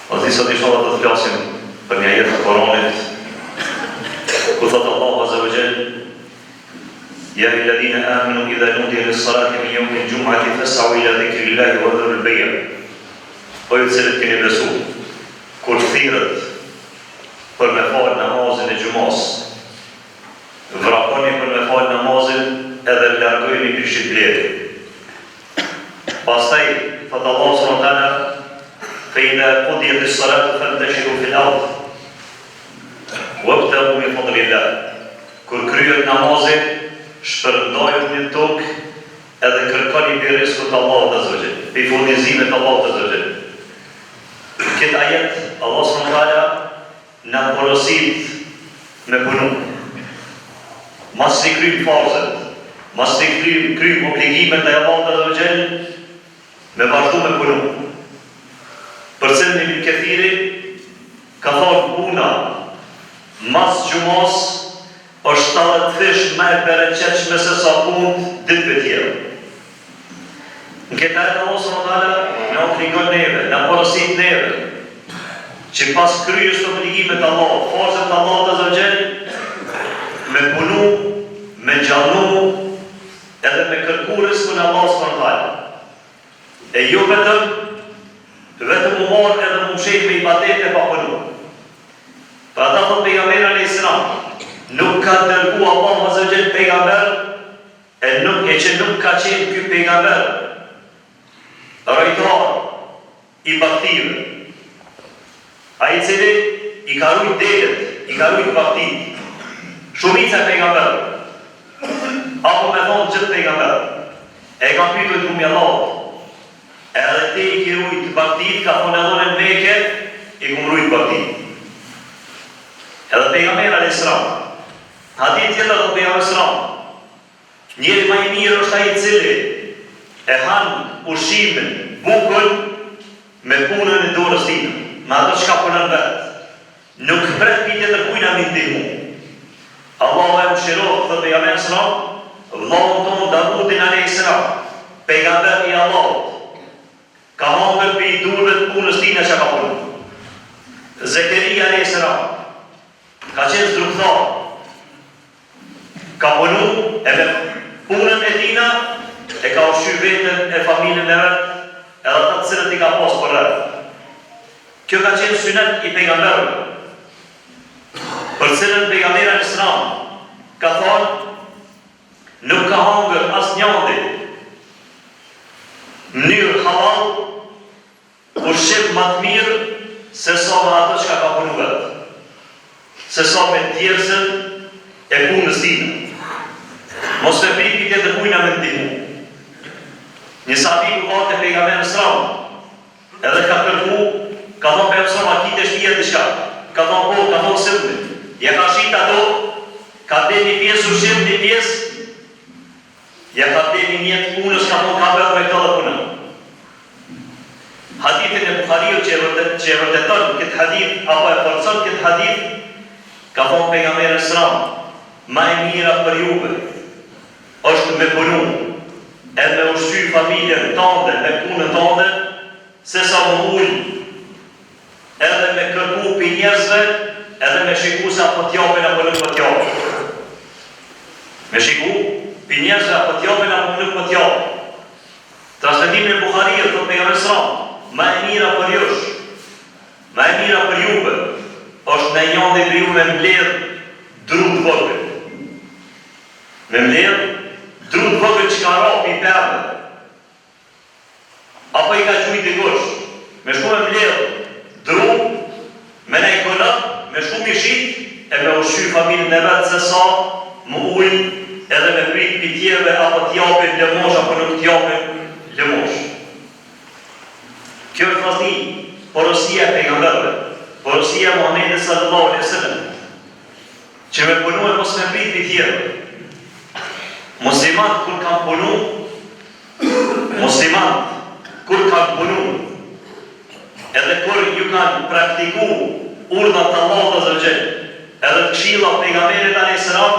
O të sot inshallah do të flasim për një ajet të Kuranit, ku thot Allahu Azza wa Jall: "Ya ayyuhalladhina amanu idha nudiya lis-salati min yawmi al-jum'ati fas'au ila dhikrillahi wa dharul bay'." O ju të cilët keni besu, kur thirrët për me falë namazin e xumos, vraponi për me falë namazin edhe largojeni prishit blerë. Pastaj thot Allahu subhanahu wa taala: فإذا قضيت الصلاة فانتشروا في الأرض وابتغوا من فضل الله. Kur kryet namazi, shpërndajuni në tokë edhe kërkoni për rrezikut të Allahut Azza wa Jall, për furnizimet të Allahut Azza wa Jall. Këtë ajet Allah subhanahu wa taala na porosit me punu. Mas i kryjmë farzët, mas i kryjmë obligimet e Allahut Azza wa Jall, me vazhdu me punu. Për cilën Ibn Kathiri ka thonë puna mas gjumos është 70 fish më e bereqetshme se sa punë ditëve tjera. Në këtë ajet Allah subhanahu wa taala na obligon neve, na porosit neve, që pas kryes të obligimet të Allahut, farzët të Allahut Azza wa Jall, me punu, me gjallu, edhe me kërku rizqun e Allahut subhanahu wa taala. E jo vetëm u morë edhe mu mshet me ibadete pa punu. Pra ta thot pejgamberi alayhis salam, nuk ka dërgu Allahu Azza wa Jall pejgamber që nuk ka qenë ky pejgamber rajtar i baktive, ai i cili i ka rujt delet, i ka rujt baktit, shumica pejgamber, apo me thonë gjithë pejgamber, e ka pyetur drumi Allahut. Edhe te i ki rujt baktit, ka thonë edhe në Mekë, i kum rujt baktit. Edhe pejgamberi alayhis salam, hadith tjetër do pejgamberi alayhis salam, njeri më i mirë është ai i cili e han ushqimin, bukën me punën e dorës tij, me ato çka punon vet. Nuk pret pi tjetër kujna mi ndihmu. Allahu e mëshiroft, thot pejgamberi alayhis salam, vllahun ton Davudin alayhis salam, pejgamber i Allahut, ka hangër për i durve të punës tina që ka punu. Zekeria alayhis salam ka qenë zdrukthar, ka punu e me punën e tina e ka ushqy vetën e familjen e vetë edhe të cilët i ka posë për rrët. Kjo ka qenë synet i pejgamberëve, për cilën pejgamberi alayhis salam ka thonë nuk ka hangër as njëndi mënyrë halal ushqim më të mirë se sa me ato që ka punu vetë, se sa me tjerësën e punës tina. Mos me priti këtë kujna me ndimu. Një sahabiku ka të pejgamberi alayhis salam, edhe ka kërku, ka thonë për mësor, a kite shtija të shka, ka thonë po, ka thonë sëllë, ja ka shita do, ka dhe një pjesë ushqim, një pjesë, ja ka dhe një mjetë punës, ka thonë ka bërë me këtë dhe punën. Hadithin e Bukhariu që e vërteton këtë hadith, apo e forcon këtë hadith, ka thonë pejgamberi alayhis salam, ma e mira për juve është me punu, edhe me ushqy familjen tënde, me punën tënde, se sa më ullë, edhe me kërku për njerëzve, edhe me shiku se apo t'japin apo nuk po t'japin. Me shiku për njerëzve apo t'japin apo nuk po t'japin. Transmetimin e Bukhariut thot pejgamberi alayhis salam, ma e mira për jush, ma e mira për juve, është në janë dhe për ju me mbledh dru të vogël. Me mbledh dru të vogël që ka rapi i përve. Apo i ka qujt i gush, me shku me mbledh dru, me ne i konat, me shku mi shit, e me ushqy familjen e vetë se sa më ujnë, edhe me prit për tjerve, apo t'japin lëmosh, apo nuk t'japin lëmosh. Kjo është vazhdi, porosia e pejgamberëve, porosia e Muhamedit sallallahu alaihi wasallam, që me punu e mos me prit për tjerve. Muslimat kur kanë punu, edhe kur ju kanë praktiku urdhat të Allahut Azza wa Jall, edhe të këshillat pejgamberit alayhis salam,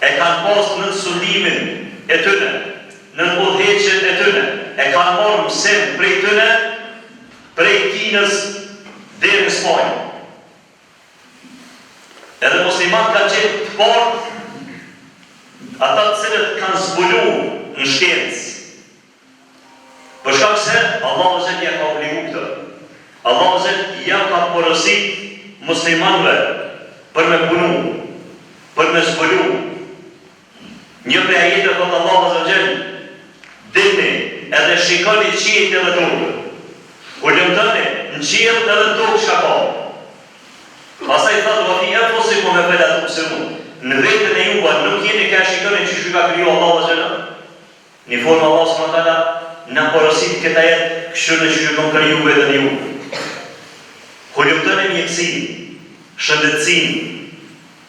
e kanë pas në sundimin e tyre, në udhëheqjen e tyre, e kanë marrë mësim prej tyre, prej Kinës deri në Spanjë. Edhe muslimat kanë qenë të parë ata të cilët kanë zbulu në shkencë. Për shkak se Allahu Azza ja ka obligu këtë. Allahu Azza ja ka porositur muslimanëve për me punu, për me zbulu. Një prej ajeteve thotë Allahu Azza dini edhe shikoni qiejt edhe tokën. Ulëmtoni në qiell edhe në tokë çka ka. Pastaj thotë wa fi anfusikum afala tubsirun. Në vetën e juve nuk jeni ka shikoni çish ju ka kriju Allahu Azza. Në formë Allahu subhanahu wa taala në porosit këta jetë kështu në që ju kriju vetën ju. Ulëmtoni mjekësinë, shëndetësinë.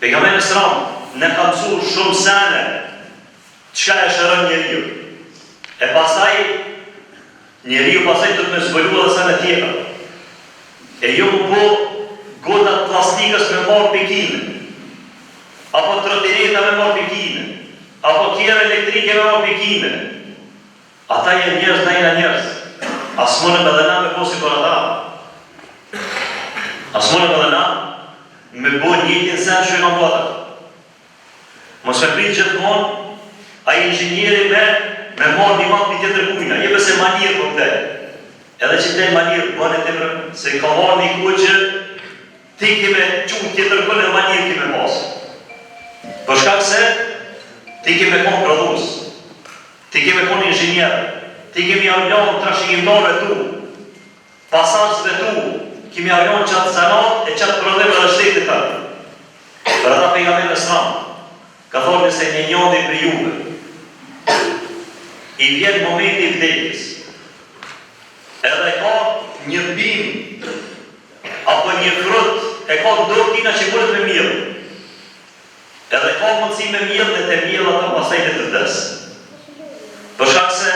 Pejgamberi sallallahu në ka mësuar shumë sene çka e shëron njeriu. E pastaj njeriu pastaj do të më zbulu edhe sene tjera. E jo po godat plastikës me marë pikine, apo trotineta me marë pikine, apo kjera elektrike me marë pikine. Ata jenë njerëz, na jena njerëz. As mënëm edhe na me posi për ata. As mënëm edhe na me bo njëtin sen që e në bëta. Mos me pritë gjithmonë, a inxinjeri me marë një matë një tjetër kujna, jebe se manirë për te. Edhe që te manirë bënë e temrë, se ka marë një kuj që ti kime qunë tjetër kujnë e manirë kime pasë. Për shkak se ti kime konë prodhus, ti kime konë inxinjerë, ti kime javljonë trashikimtare tu, pasazve tu, kime javljonë qatë sanat e qatë prodheve dhe shtetë të të. Për ata pejgamberi në sramë, ka thonë nëse një njëndi për juve, i vjen momenti i vdekjes, edhe ka një bim, apo një frut, e ka do tina që mëllet me mjëllë, edhe ka mundësi me mjëllë dhe të mjëllë ata pasaj dhe të vdes. Për shkak se,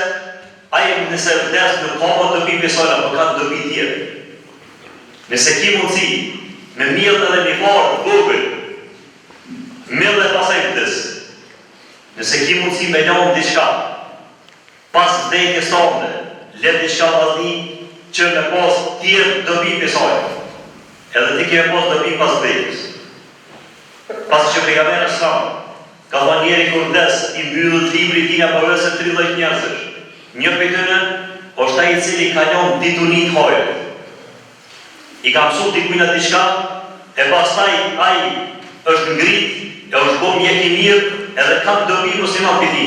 aje nëse vdes nuk ka më dobi besojnë, apo ka dobi tjerë. Nëse ki mundësi, me mjëllë edhe një farë, vogël, mjëllë dhe pasaj vdes. Nëse ki mundësi me njohën diçka, pas vdekjes sonde, let diçka vazhdi që me pas tjerë dobi besojnë. Edhe ti keme pas dobi pas vdekjes. Pas që pejgamberi sallallahu ka thënë njeri kur vdes, i mbyllët libri tina përvese 30 njerëzish. Një prej tyre është ai i cili ka lënë dituni të hojë. I ka mësuar dikujt diçka, e pastaj ai është ngrit, e është bërë mjek i mirë, edhe ka dobi musliman për ti.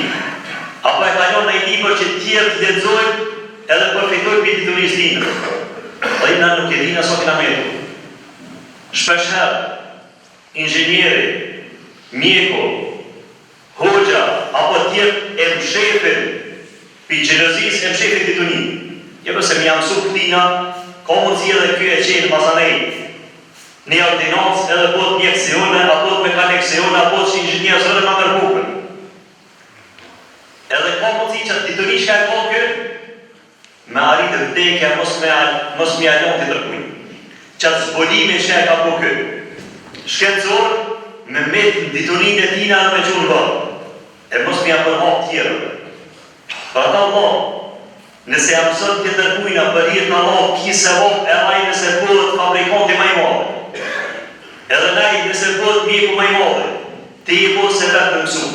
Apo e ka lënë në libër që tjerë të lexojnë, edhe përfitojnë për ditunisë tina. Dhe na nuk e dina sot në metu. Shpesh herë, inxhinieri, mjeku, hoxha, apo tjerë e mshefin, për gjelozis e mshefin dituni. Jepë se mi jam su këtina, ka mundësi edhe kjo e qenë masanej. Një ordinancë edhe bot mjekësione, apo të mekanikësione, apo që inxhinierës edhe ma mërbuken. Edhe ka mundësi që dituni shka e ka kjo, me arritë vdekja mos mi alon të tërkujnë. Qatë zbolimin që e ka po kjo. Shkencor, me metë në ditunin e tina dhe me qunë vërë. E mos mi apërhap tjerë. Për ata Allah, nëse jam sot të tërkujna për jetë në Allah, kise vop e aj nëse bëhet fabrikanti maj madhe. Edhe naj nëse bëhet mjeku maj madhe, te i bëhet se vetë në mësu.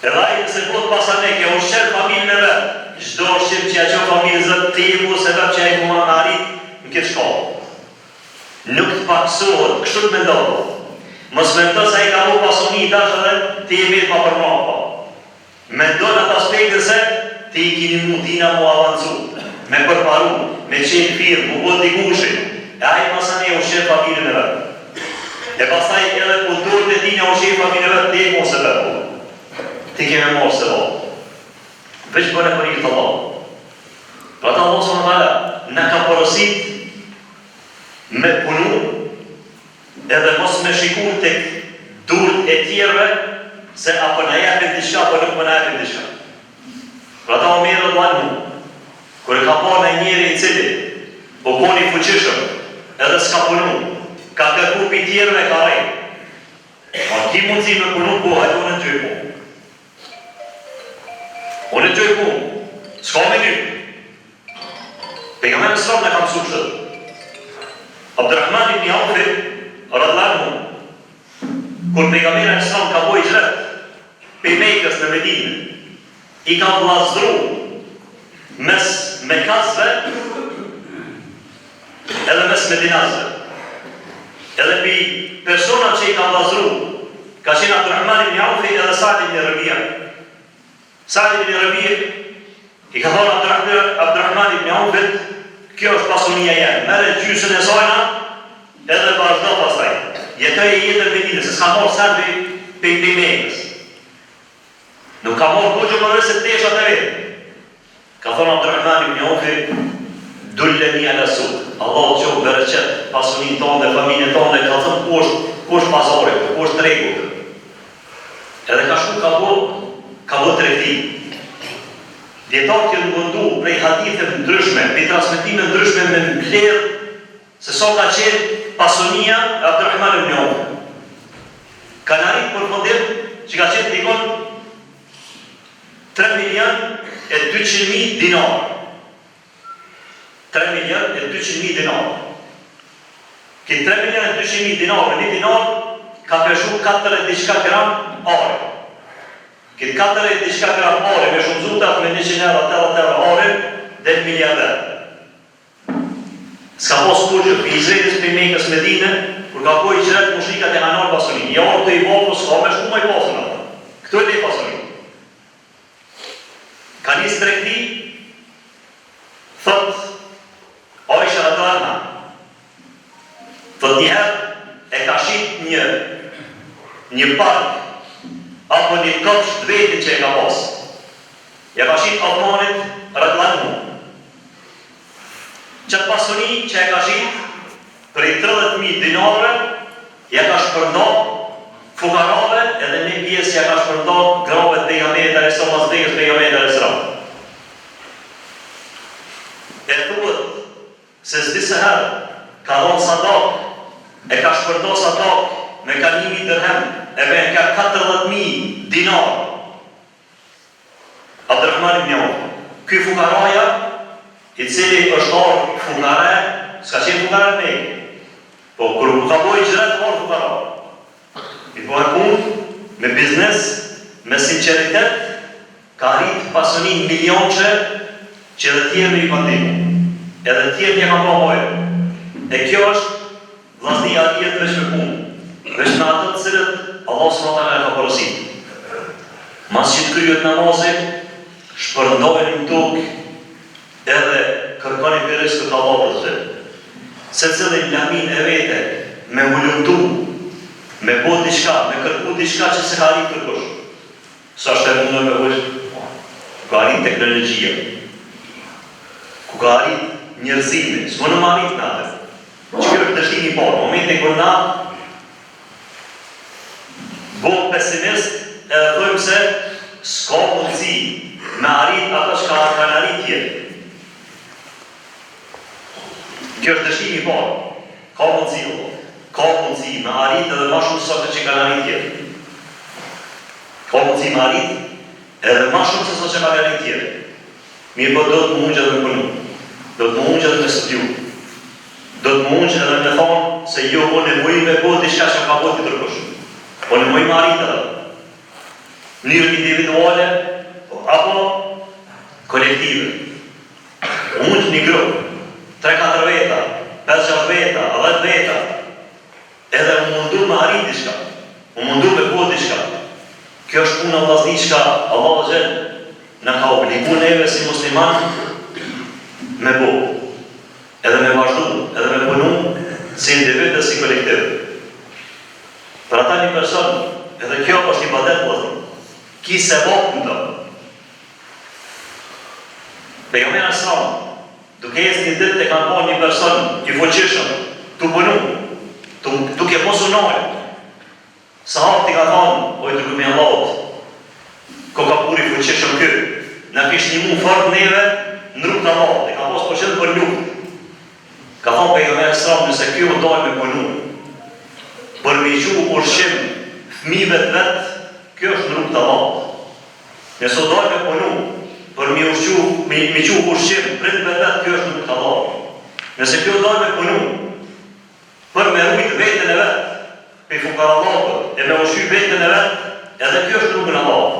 Edhe aj nëse bëhet pasaneke, o shqerë familën e vetë, gjdo shqip që ja që familë zëtë, te i bëhet se vetë që ja i kuma në arrit në këtë shkallë. Nuk të paksohet, kështu të mendohet. Mos mendo se ai ka u pasuni tash edhe ti je vetë pa përmapa. Mendo në atë aspektin se ti i keni mundina mu avancu, me përparu, me qenë firmë, mu bëtë i gushin, e ai masane u shqe familjen e vetë. E pastaj edhe kulturët e tina u shqe familjen e vetë, ti e mos e vetë. Ti keme mos e vetë. Veç bëne për i të Allah. Pra ta Allah s.w.t. në ka porosit me punu, edhe mos me shikur të durët e tjerve, se apo në jepin diçka, apo nuk më në jepin diçka. Pra ta o mirë dhe mu, kër ka po në njeri i cili, o koni fuqishëm, edhe s'ka punu, ka kërku për tjerve ka rej. Ma ki mundësi me punu, po hajtë unë në gjoj pun. Unë në gjoj pun, s'ka me një. Pejgamberi s.a.s. në kam mësuar kështu. Abdurrahman ibn Awfi radhiyallahu anhu, kur pejgamberi s.a.s. ka bërë hijret prej Mekës në Medinë, i ka vllazëruar mes Mekasve edhe mes Medinasve. Edhe pi persona që i ka vllazëruar ka qenë Abdurrahman ibn Awfi edhe Sa'd ibn Rabi'a. Sa'd ibn Rabi'a i ka thonë Abdurrahman ibn Awfit, kjo është pasunia jeme, merre gjysën e sajna edhe vazhdo pastaj. Jetoj jetën e Medinës, s'ka marrë servi pej Mekës. Nuk ka marrë buxhë për se teshat e vetë. Ka thonë Abdurrahman ibn Awfi, dulleni ala suq. Allah të qoftë bereqet pasunin tonë dhe familjen tonë, ka thënë kush pazari, kush tregu. Edhe ka shku ka bë tregti. Djetarët kanë mundu prej haditheve ndryshme, prej transmetime ndryshme me mbledh se sa ka qenë pasunia e Abdurrahman ibn Awfi. Kanë arritur për fundim që ka qenë dikon 3.200.000 dinar. 3.200.000 dinar. Këtë 3.200.000 dinar, një dinar ka peshu 4 gram are. Këtë 4 gram are me shumë zutat me 100 euro are dhe miliarder. S'ka pos kurgjë, për Izraelis për Mekës Medinë, kur ka pojë hijret mushrikat e hanar pasunin. Ja orë të i bërë, s'ka me shku ma i pasën ata. Këto e të i pasunin. Ka njësë tregti, thot Aisha radhiyallahu anha, thot njëherë e ka shit një park apo një kopsh të vetin që e ka pas. Ja ka shit Osmanit radhiyallahu anhu. Qëtë pasuni që e ka shit për i 30.000 dinare, ja ka shpërndo fukarave edhe një pjesë ja ka shpërndo gravet pejgamberit alayhis salam, vdekjes pejgamberit alayhis salam. E thuhet se s'di se herë ka dhonë sadak, e ka shpërndo sadak me ka 1.000 dirhem, e me ka 40.000 dinar. Abdurrahman ibn Awfi. Ky fukaraja, i cili është orë fukare, s'ka qenë fukare me. Po, kër ka bojë hijret, orë fukara. I bojë punë, me biznes, me sinceritet, ka rritë pasunin milionqe që edhe tjerë me i pandimu. Edhe tjerë një ka po mojë. E kjo është vllaznia e tjetë veç me punë. Veç në atë të cilët Allah s.w.t. e ka porosit. Mas që të kryet namazin, shpërndojnë në tukë edhe kërkoni për rizkët Allah të zhët. Se cilin lamin e vete me ullumtu, me bo diçka, me kërku diçka që se ka rritë kërkush. Sa është e mundë me vësht, ku ka rritë teknologjia, ku ka rritë njërzime, s'më në marit në atër. Që kërë për dështimi parë, momentin kër na bo pesimist edhe thujmë se s'ka mundësi me arrit ata që ka në arrit tjetë. Kjo është dështimi parë, ka mundësi, ka mundësi me arrit edhe ma shumë sëtë që ka në arrit tjetë. Ka mundësi me arrit edhe ma shumë se sëtë që ka në arrit tjetë. Mirë po do të mundë edhe me punu, do të mundë edhe me studiu, do të mundë edhe me thonë se jo, po në mujë me po diçka që ka po të tërkush. Po në mujë me arrit edhe. Njërë individuale, apo kolektive. Mundë një grupë, 3-4 veta, 5-6 veta, 10 veta, edhe më mundu me arrit diçka, më mundu me po diçka. Kjo është puna vllazni që Allah dhe gjenë në ka obligu neve si musliman me bo, edhe me vazhdu, edhe me punu si individ dhe si kolektiv. Për ata një person, edhe kjo është ibadet vllazni, ki se vokë në të. Pejgamberi alayhis salam, duke ecë një ditë të kanë po një person i fuqishëm, të punu, duke mosu nojë. Sahabët i ka thonë, oj dërgumi Allahut, ko ka puri fuqishëm kë, në kish një mu fort neve në rrugë të Allahut, e ka posë po qëllë për lukë. Ka thonë pejgamberi alayhis salam, nëse kjo dojë me punu, për me qu ushqim fëmijëve të vetë, kjo është në rrugë të Allahut. Nëse dojë me punu, për me qu ushqim pritëve të vetë, kjo është në rrugë të Allahut. Nëse kjo dojnë me punu, për me rujt vetën e vetë, për fukarallahët, e me ushy vetën e vetë, edhe kjo është rrugën Allah.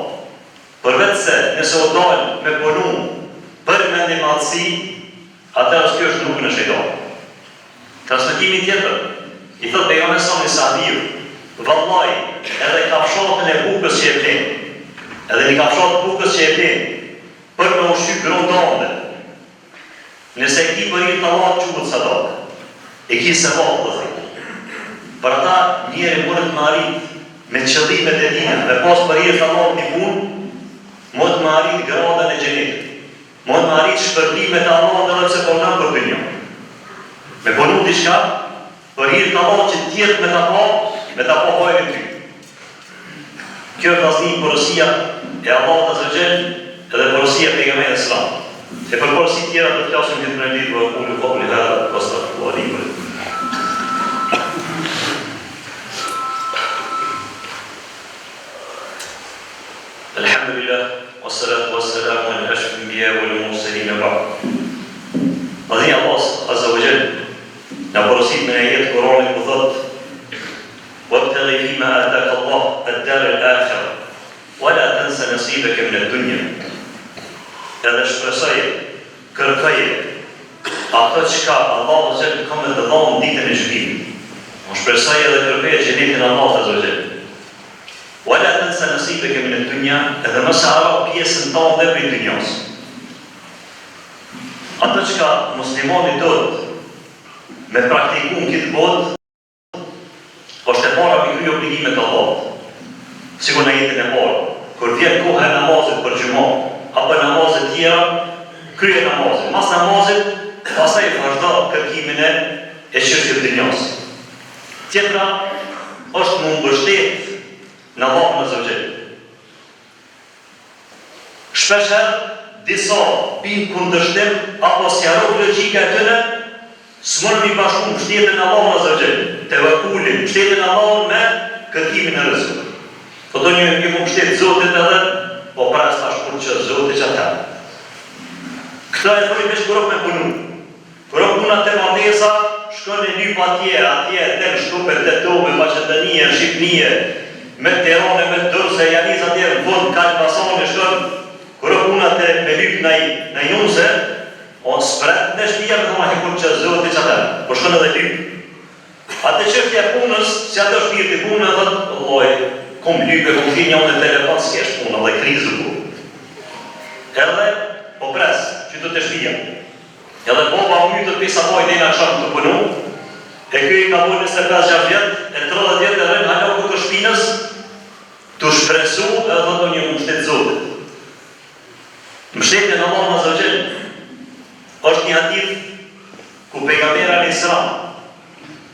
Për vetë se, nëse o dojnë me punu, për me një madhësi, atërës kjo është rrugën e shejtanit. Transmetimi tjetër, i thot pejgamberi sa Sa'diu, vallaj, edhe kafshatën e bukës që e vlen, edhe një kafshatë bukës që e vlen, për me ushy grondande, nëse e ki për i të Allah quhet sadak, e ki se vakë dhe thë. Për ata njeri mërë të marit me qëllimet e tina, me pas për i të Allah një punë, më të marit gradën e gjenetit, më të marit shpërblimet e Allah dhe pse po nëm për të një. Me punu diçka, për i të Allah që tjetë me ta pa hojnë ty. Kjo është asni porosia e Allah të zëgjel edhe porosia e pejgamberit Islam. E për porosi tjera të flasim këtë në lidhë vë kullu qawli hadha wa astaghfirullahi. Alhamdulillah, wassalatu wassalamu ala ashrafil anbiya wal mursalin ba'd. Qadhi Allah azza wa jall na porosit me ajet Kur'anit ku thot: "Wabtaghi fima ataka Allah ad-dar al-akhirah wa la tansa nasibaka min ad-dunya." Edhe shpresoje, kërkoje ato çka Allahu zot ka më të dhënë ditën e gjykimit. Mo shpresoje edhe kërkoje xhenetin e Allahut azza wa jall. Wala tansa nasibaka min ad-dunya, edhe mos haro pjesën tënde prej dunjos. Ato çka muslimani do me praktiku në këtë botë, është e para me krye obligimet e Allahut. Sikur në jetën e parë, kur vjen koha e namazit për xhumë, apo namazet tjera, krye namazit. Mas namazit, pastaj vazhdo kërkimin e çështjeve të dunjos. Tjetra është më mbështet në Allahun azza wa jall. Shpeshherë disa pinë kundërshtim apo sjarrojnë logjika e tyre, s'mund mi bashku mbështetjen e Allahut azza wa jall, tevakkulin, mbështetjen e Allahut me kërkimin e rrezikut. Këto një mbështet Zotit edhe, po pras tash kur që Zoti që ata. Këta e thoi veç kurok me punu. Kurok puna të mandesa, shkon e lyp atje, të në shtupe, të tobe, Maqedonie, Shqipnie, me Terone, me Durrëse, Janis atje, në fund, kaq pasone, shkon, kurok puna të me lyp në junse, o spret në shtija me thoma hekur që Zoti që ata, po shkon edhe lyp. Ate qështja punës, si ato shpirti punë, dhe loj, kom lype, kom fi një në telefon, s'kesh punë, dhe krizë ku. Edhe, po pres, që të shtija. Edhe boba u mytët pisa poj dhe nga shamë të punu, e kjo i ka bojnë 25 vjetë, e 30 vjetë e rënë halon këtë shpinës, të shpresu edhe dhe do një mështetë Zotit. Mështetën e Allah azza wa jall është një hadith ku pejgamberi alayhis salam,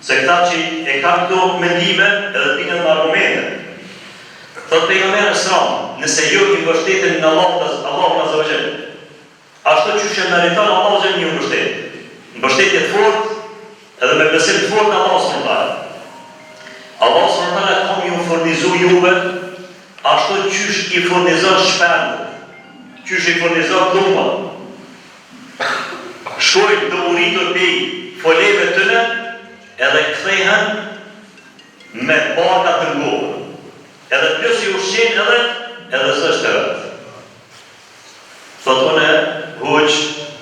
se këta që e kanë këto mendime edhe pinën me argumente. Thot pejgamberi sallallahu, nëse ju i mbështeteni në Allahun azza wa jall, ashtu që meriton Allahu azza wa jall një mbështetje. Mbështetje të fortë edhe me besim të fortë në Allahun subhanahu wa taala. Allahu subhanahu wa taala ka ju furnizu juve ashtu qysh i furnizon shpendë, qysh i furnizon dhuma. Shkojnë të uritur pej foleve tëne edhe kthehen me barka të ngopë. Edhe plus i ushqen edhe zështë të rëtë. Thotone, huq,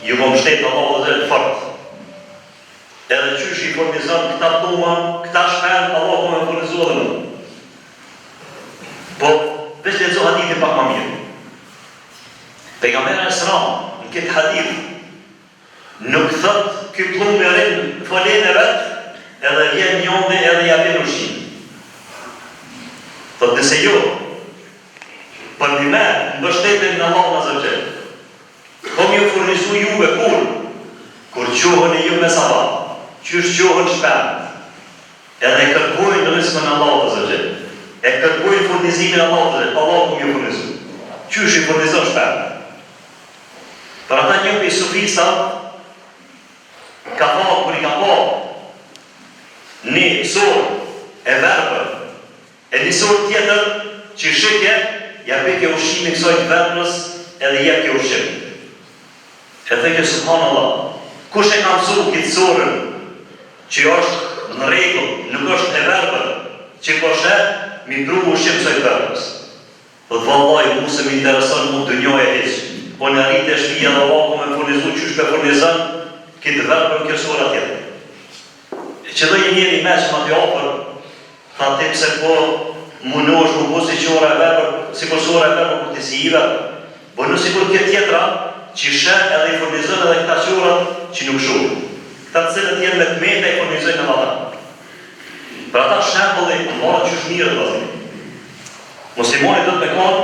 ju më mështetë Allahu dhe të fort. Edhe qysh i furnizon këta dhuma, këta shpend, Allahu me furnizu dhe më. Po, veç lezo hadithin pak ma mirë. Pejgamberi sallallahu në këtë hadith nuk thot ky plumb me rinë folen e vetë, edhe vjen njonde edhe ja vjen ushqim. Thot nëse jo, për një me mbështeteni në Allahun azza wa jall, kom ju furnizu juve kur qohën e ju me sabat, qysh qohën shpend, edhe kërkojnë rizkën e Allahut azza wa jall, e kërkojnë furnizimin e Allahut azza wa jall, Allah kom ju furnizu. Qysh i furnizon shpend? Për ata një për sufisa, ka thot, kër i ka po, një sorë e verbër, e një sorë tjetër që shikje, ja peke ushqimin kësoj të verbërës edhe jep ke ushqim. E theke subhanallah, Kush e ka mësu kitësorën që është në rregull, nuk është e verbër, që po shet, mi pru ushqim soj verbës. Dhe vallaj, mu se mi intereson mu dënjoj e heq. Po në rritë e shpija dhe vaku me furnizu që shpe furnizën, këtë verbër kësora tjetër. Që dhe njëri me që ma të ofër, tha te pse po munosh mu po si që ora e verbër, si po sora e verbër po të si i verbër. Po nësi po këtë tjetra, që shet edhe i furnizën edhe këta qorat që nuk shumë. Këta cilët jenë me të mete i furnizën në vata. Për ata shembëllë i marë që shmirë të vazhë. Muslimoni do të me konë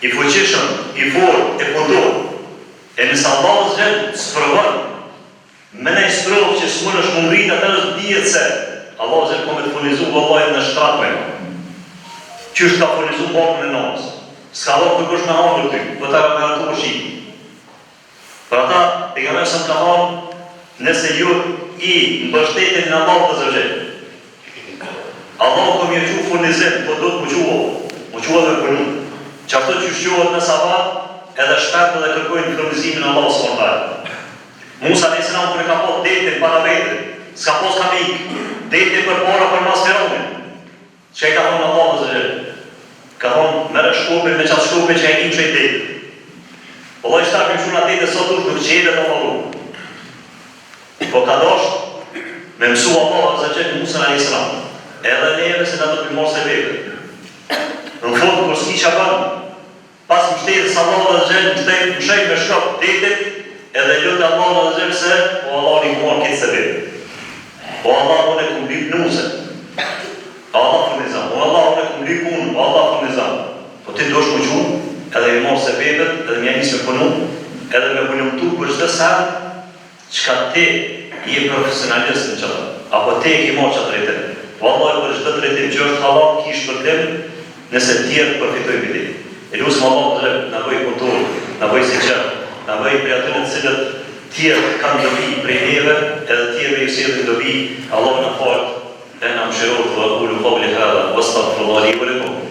i fuqishëm, i forë, e pëndorë. E nësa Allah zhjenë së me ne i sprovë që së mërë është më ngritë atë është dhjetë se Allah zhjenë kome të furnizu vëllajt në shtratme. Qështë ka furnizu bakën e namës. Ska do të kush me hangër ty, për ta ka garantu është i. Për ata, e ka mesëm ka hanë, nëse ju i mbështetin në Allah të zërgjë. Allah kom je qu furnizim, po do të më qua dhe përnu. Që ato që shqohet në sabat, edhe shpetë dhe kërkojnë furnizimin Allah së mërtajë. Musa në islam kërë ka po detin para vetën, s'ka pos ka mikë, detin për para për mas Fironin. Që e ka thonë Allah të zërgjë. Ka thonë, mere shkopin me qatë shkopin që e kim që i detin. Allah i shtarë këmë shumë atë dhe sot dush nuk qede të malu. Po ka dosht me mësu Allah të zërgjë në Musa në islam. Edhe neve se në do të mos e vetën. Në fondë, kër s'ki që bënë, pas më shtetës Allah të zërgjë, më shejt me shkop detit, edhe lutë Allah të zërgjë se, o Allah një muar këtë se vetë. O Allah unë e këmë lipë nuse. Allah furnizam. O Allah unë e këmë lipë unë. O Allah furnizam. Po ti dosh më gjumë, edhe i morë se vetët, edhe mja njësë me punu, edhe me punëm tu për çdo sen, qka ti i e profesionalist në qëtë. Apo ti e ki morë qëtë rritim. O Allah për çdo të rritim që është halal kish përkrim, nëse tjerë përfitoj për ti. E lusëm Allah të rrëm, në bëj kulturë, në bëj si qërë, në bëj për atërën cilët tjerë kanë dobi prej neve, edhe tjerë me i sirën dobi, Allah në falë, e në më shirot, vë ulu qavli hada, vë stafrullahi vë likum.